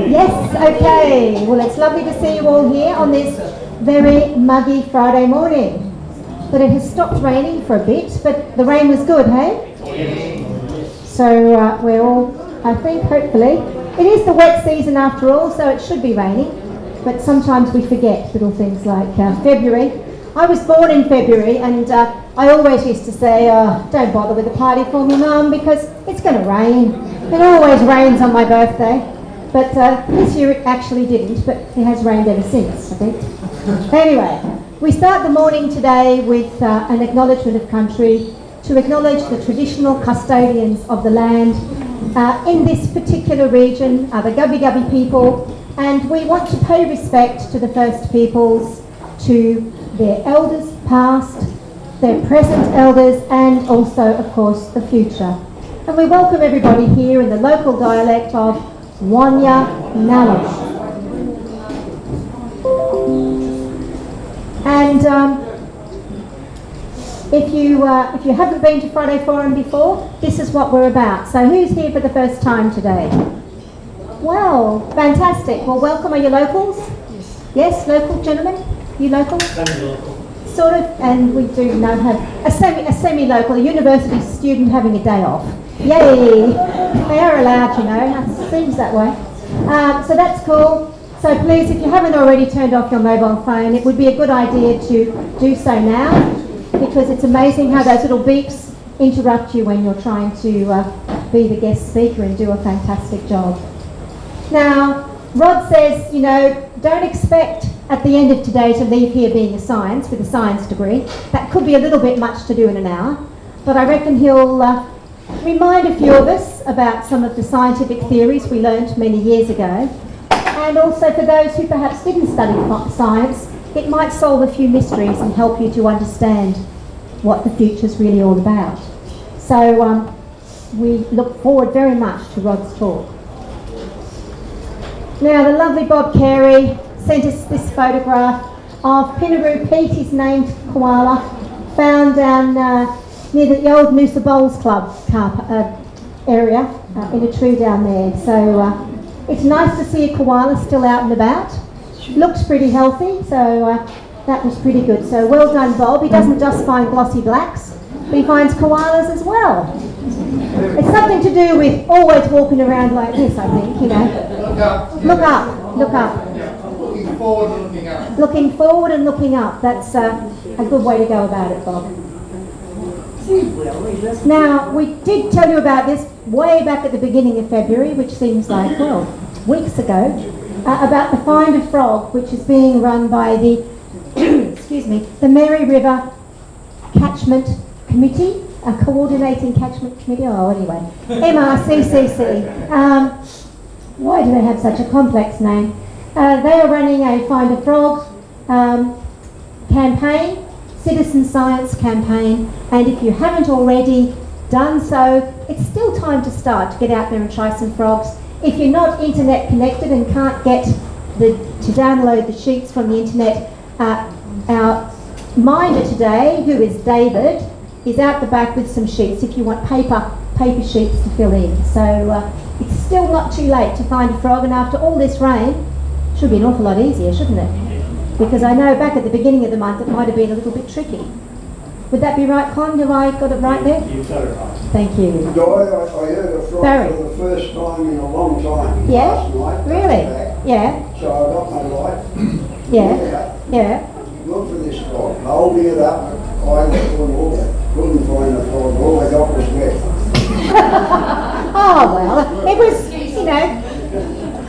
Yes, okay. Well, it's lovely to see you all here on this very muggy Friday morning. But it has stopped raining for a bit, but the rain was good, hey? So we're all, I think, hopefully. It is the wet season after all, so it should be raining. But sometimes we forget little things like February. I was born in February, and I always used to say, don't bother with the party for me, Mum, because it's going to rain. It always rains on my birthday. But this year it actually didn't, but it has rained ever since, I think. Anyway, we start the morning today with an acknowledgement of country to acknowledge the traditional custodians of the land in this particular region, the Gubbi Gubbi people, and we want to pay respect to the First Peoples, to their elders past, their present elders, and also, of course, the future. And we welcome everybody here in the local dialect of Wanya Nalish. And if you haven't been to Friday Forum before, this is what we're about. So who's here for the first time today? Well, fantastic. Well, welcome. Are you locals? Yes, local gentlemen? You local? Semi-local. Sort of, and we do now have a semi-local, a university student having a day off. Yay! They are allowed, you know, it seems that way. So that's cool. So please, if you haven't already turned off your mobile phone, it would be a good idea to do so now, because it's amazing how those little beeps interrupt you when you're trying to be the guest speaker and do a fantastic job. Now, Rod says, you know, don't expect at the end of today to leave here being a science, with a science degree. That could be a little bit much to do in an hour, but I reckon he'll remind a few of us about some of the scientific theories we learnt many years ago. And also for those who perhaps didn't study science, it might solve a few mysteries and help you to understand what the future's really all about. So we look forward very much to Rod's talk. Now, the lovely Bob Carey sent us this photograph of Pinnaroo Pete, his named koala, found down near the old Noosa Bowls Club area in a tree down there. So it's nice to see a koala still out and about. Looks pretty healthy, so that was pretty good. So well done, Bob. He doesn't just find glossy blacks, but he finds koalas as well. It's something to do with always walking around like this, I think, you know. Look up. Look up. Look up. Looking forward and looking up. Looking forward and looking up. That's a good way to go about it, Bob. Now, we did tell you about this way back at the beginning of February, which seems like, well, weeks ago, about the Find a Frog, which is being run by the, excuse me, the Mary River Catchment Committee, a Coordinating Catchment Committee, anyway, MRCCC. Why do they have such a complex name? They are running a Find a Frog campaign, citizen science campaign, and if you haven't already done so, it's still time to start to get out there and try some frogs. If you're not internet connected and can't get to download the sheets from the internet, our minder today, who is David, is out the back with some sheets if you want paper sheets to fill in. So it's still not too late to find a frog, and after all this rain, should be an awful lot easier, shouldn't it? Because I know back at the beginning of the month it might have been a little bit tricky. Would that be right, Con? Have I got it right there? You've got it right. Thank you. I heard a frog Barry. for the first time in a long time Yeah? last night. Really? Back. Yeah. So I got my light. Yeah. Yeah. Looked for this frog, holding it up, I couldn't find the frog, all I got was wet. Oh, well, it was, you know,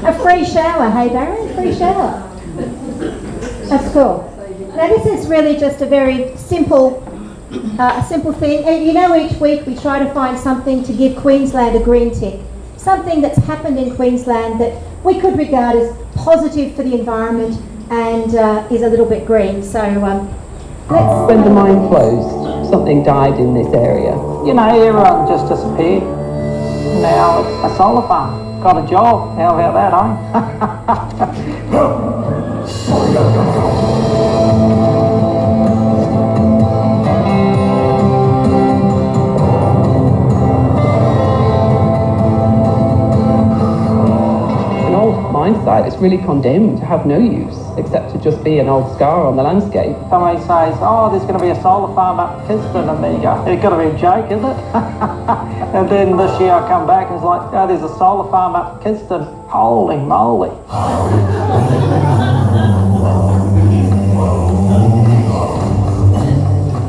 a free shower, hey Barry? Free shower. That's cool. Now this is really just a very simple thing. And you know, each week we try to find something to give Queensland a green tick. Something that's happened in Queensland that we could regard as positive for the environment and is a little bit green. So let's... When the mine closed, something died in this area. You know, everyone just disappeared. Now it's a solar farm. Got a job. How about that, hindsight, it's really condemned to have no use except to just be an old scar on the landscape. Somebody says, oh, there's going to be a solar farm up in Kiston, and there you go. It's got to be a joke, isn't it? And then this year I come back and it's like, oh, there's a solar farm up in Kiston. Holy moly.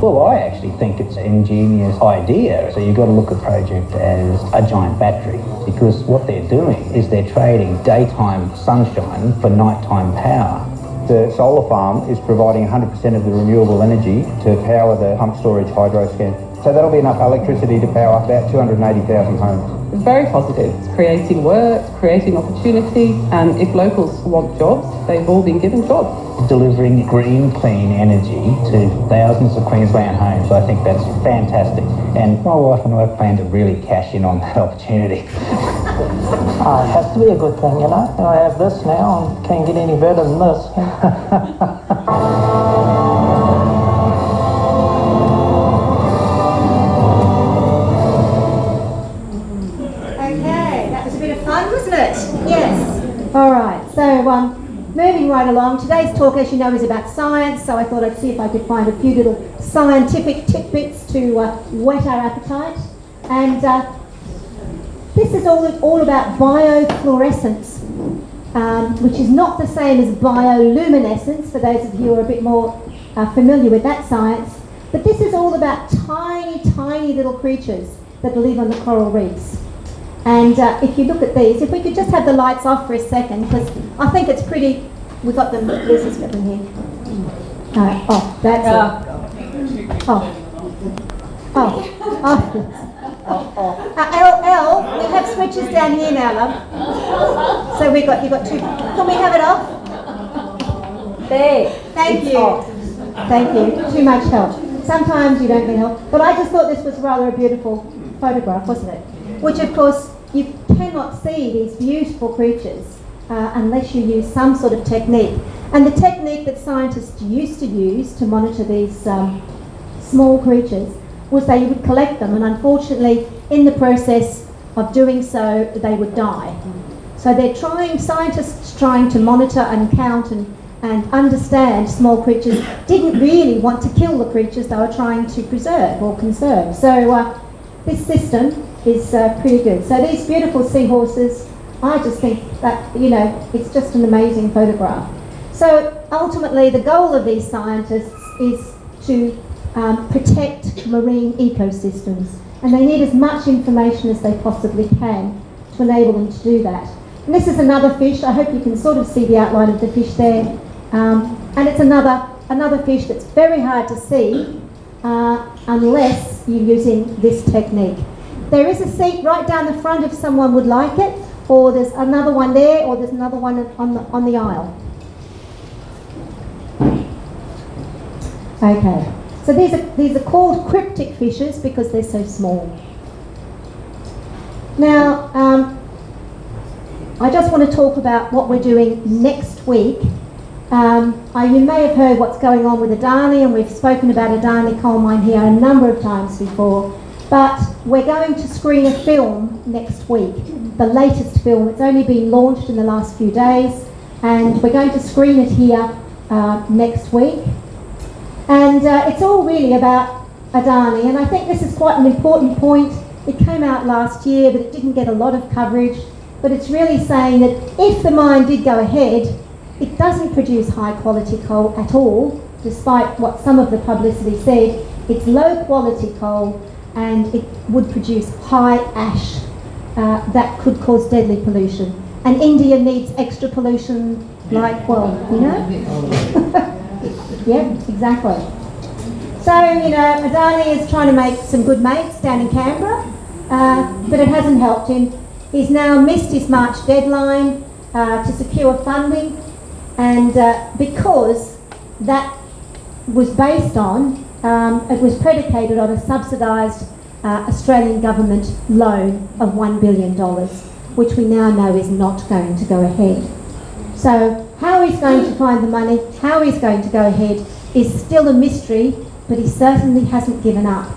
Well, I actually think it's an ingenious idea. So you've got to look at the project as a giant battery, because what they're doing is they're trading daytime sunshine for nighttime power. The solar farm is providing 100% of the renewable energy to power the pump storage hydro scheme. So that'll be enough electricity to power about 280,000 homes. It's very positive. It's creating work, it's creating opportunity, and if locals want jobs, they've all been given jobs. Delivering green, clean energy to thousands of Queensland homes, I think that's fantastic. And my wife and I plan to really cash in on that opportunity. It has to be a good thing, you know. I have this now and can't get any better than this. Okay, that was a bit of fun, wasn't it? Yes. All right, so moving right along, today's talk, as you know, is about science, so I thought I'd see if I could find a few little scientific tidbits to whet our appetite. And this is all about biofluorescence, which is not the same as bioluminescence, for those of you who are a bit more familiar with that science. But this is all about tiny, tiny little creatures that live on the coral reefs. And if you look at these, if we could just have the lights off for a second, because I think it's pretty, we've got them, there's this in here. Oh, that's it. L, we have switches down here now, love. So you've got two, can we have it off? There. Thank you. Thank you, too much help. Sometimes you don't need help, but I just thought this was rather a beautiful photograph, wasn't it? Which of course, you cannot see these beautiful creatures unless you use some sort of technique. And the technique that scientists used to use to monitor these small creatures was they would collect them, and unfortunately, in the process of doing so, they would die. So scientists trying to monitor and count and understand small creatures didn't really want to kill the creatures they were trying to preserve or conserve. So this system is pretty good. So these beautiful seahorses, I just think that, you know, it's just an amazing photograph. So ultimately the goal of these scientists is to protect marine ecosystems, and they need as much information as they possibly can to enable them to do that. And this is another fish. I hope you can sort of see the outline of the fish there. And it's another fish that's very hard to see unless you're using this technique. There is a seat right down the front if someone would like it, or there's another one there, or there's another one on the aisle. Okay, so these are called cryptic fishes because they're so small. Now, I just want to talk about what we're doing next week. You may have heard what's going on with Adani, and we've spoken about Adani coal mine here a number of times before. But we're going to screen a film next week, the latest film. It's only been launched in the last few days, and we're going to screen it here next week. And it's all really about Adani, and I think this is quite an important point. It came out last year, but it didn't get a lot of coverage. But it's really saying that if the mine did go ahead, it doesn't produce high quality coal at all, despite what some of the publicity said. It's low quality coal, and it would produce high ash that could cause deadly pollution. And India needs extra pollution like, well, you know? Yeah, exactly. So, you know, Adani is trying to make some good mates down in Canberra, but it hasn't helped him. He's now missed his March deadline to secure funding, and because that was based on, it was predicated on a subsidised Australian government loan of $1 billion, which we now know is not going to go ahead. So how he's going to find the money, how he's going to go ahead is still a mystery, but he certainly hasn't given up.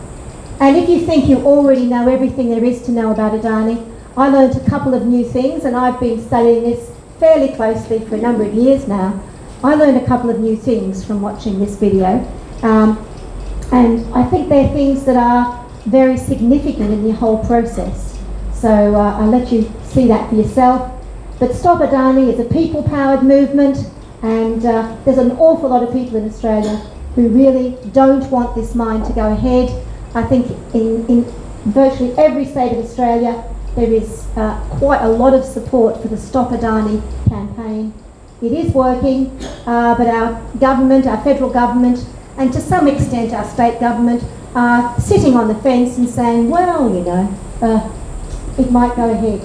And if you think you already know everything there is to know about Adani, I learned a couple of new things, and I've been studying this fairly closely for a number of years now, I learned a couple of new things from watching this video. And I think they're things that are very significant in the whole process. So I'll let you see that for yourself. But Stop Adani is a people-powered movement, and there's an awful lot of people in Australia who really don't want this mine to go ahead. I think in virtually every state of Australia there is quite a lot of support for the Stop Adani campaign. It is working, but our government, our federal government, and to some extent our state government are sitting on the fence and saying, well, you know, it might go ahead.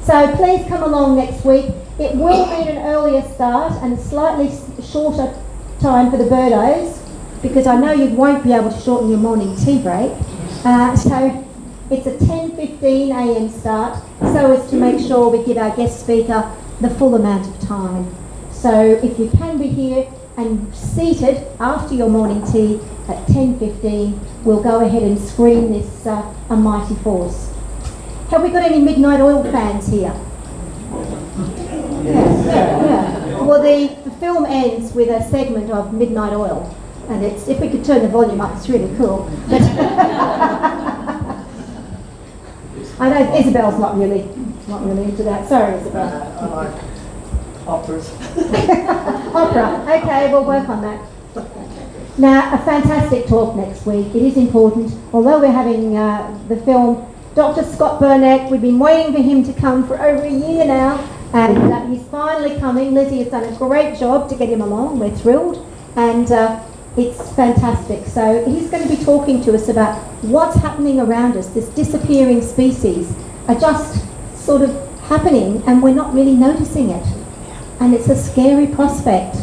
So please come along next week. It will mean an earlier start and a slightly shorter time for the birdos, because I know you won't be able to shorten your morning tea break. So it's a 10:15 a.m. start, so as to make sure we give our guest speaker the full amount of time. So if you can be here and seated after your morning tea at 10:15, we'll go ahead and screen this A Mighty Force. Have we got any Midnight Oil fans here? Yeah. Well, the film ends with a segment of Midnight Oil, and it's, if we could turn the volume up, it's really cool. But I know Isabel's not really into that. Sorry, Isabel. I like operas. Opera. Okay, we'll work on that. Now, a fantastic talk next week. It is important. Although we're having the film, Dr. Scott Burnett, we've been waiting for him to come for over a year now, and he's finally coming. Lizzie has done a great job to get him along. We're thrilled, and it's fantastic. So he's going to be talking to us about what's happening around us. This disappearing species are just sort of happening, and we're not really noticing it. And it's a scary prospect.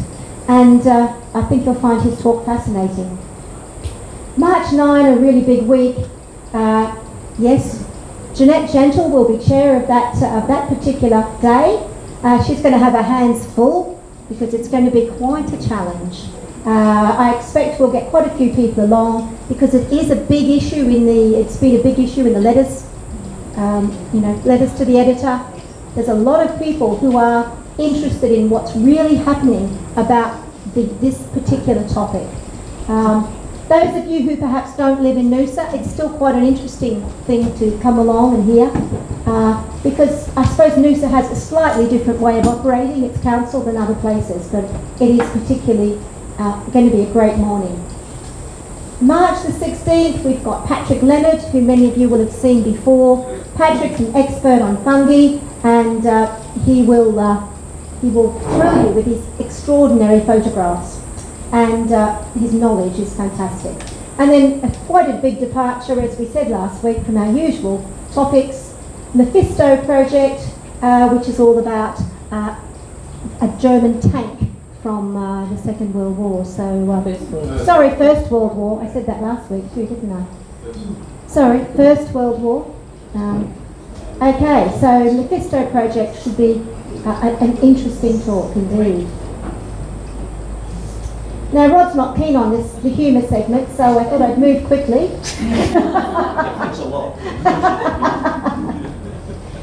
And I think you'll find his talk fascinating. March 9, a really big week. Yes, Jeanette Gentle will be chair of that particular day. She's going to have her hands full because it's going to be quite a challenge. I expect we'll get quite a few people along because it is a big issue it's been a big issue in the letters, letters to the editor. There's a lot of people who are interested in what's really happening about this particular topic. Those of you who perhaps don't live in Noosa, it's still quite an interesting thing to come along and hear, because I suppose Noosa has a slightly different way of operating its council than other places, but it is particularly going to be a great morning. March the 16th, we've got Patrick Leonard, who many of you will have seen before. Patrick's an expert on fungi, and he will thrill you with his extraordinary photographs, and his knowledge is fantastic. And then quite a big departure, as we said last week, from our usual topics. Mephisto project, which is all about a German tank from the Second World War. Sorry, First World War. I said that last week too, didn't I? Sorry, First World War. Okay, so Mephisto project should be an interesting talk indeed. Now, Rod's not keen on the humour segment, so I thought I'd move quickly. Thanks a lot.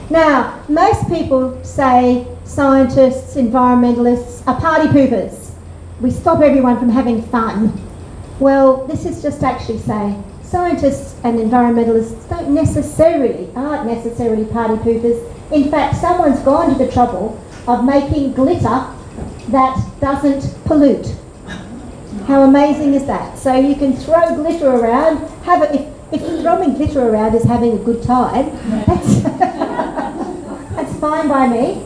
Now, most people say scientists, environmentalists are party poopers. We stop everyone from having fun. Well, this is just actually saying scientists and environmentalists aren't necessarily party poopers. In fact, someone's gone to the trouble of making glitter that doesn't pollute. How amazing is that? So you can throw glitter around, if throwing glitter around is having a good time, that's fine by me.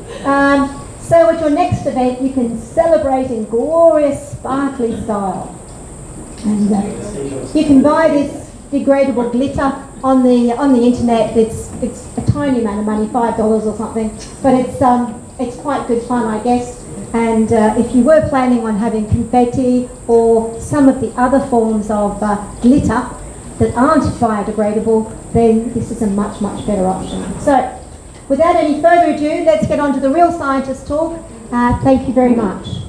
So at your next event you can celebrate in glorious sparkly style. And you can buy this degradable glitter on the internet. It's a tiny amount of money, $5 or something, but it's quite good fun, I guess. And if you were planning on having confetti or some of the other forms of glitter that aren't biodegradable, then this is a much, much better option. So, without any further ado, let's get on to the real scientist talk. Thank you very much.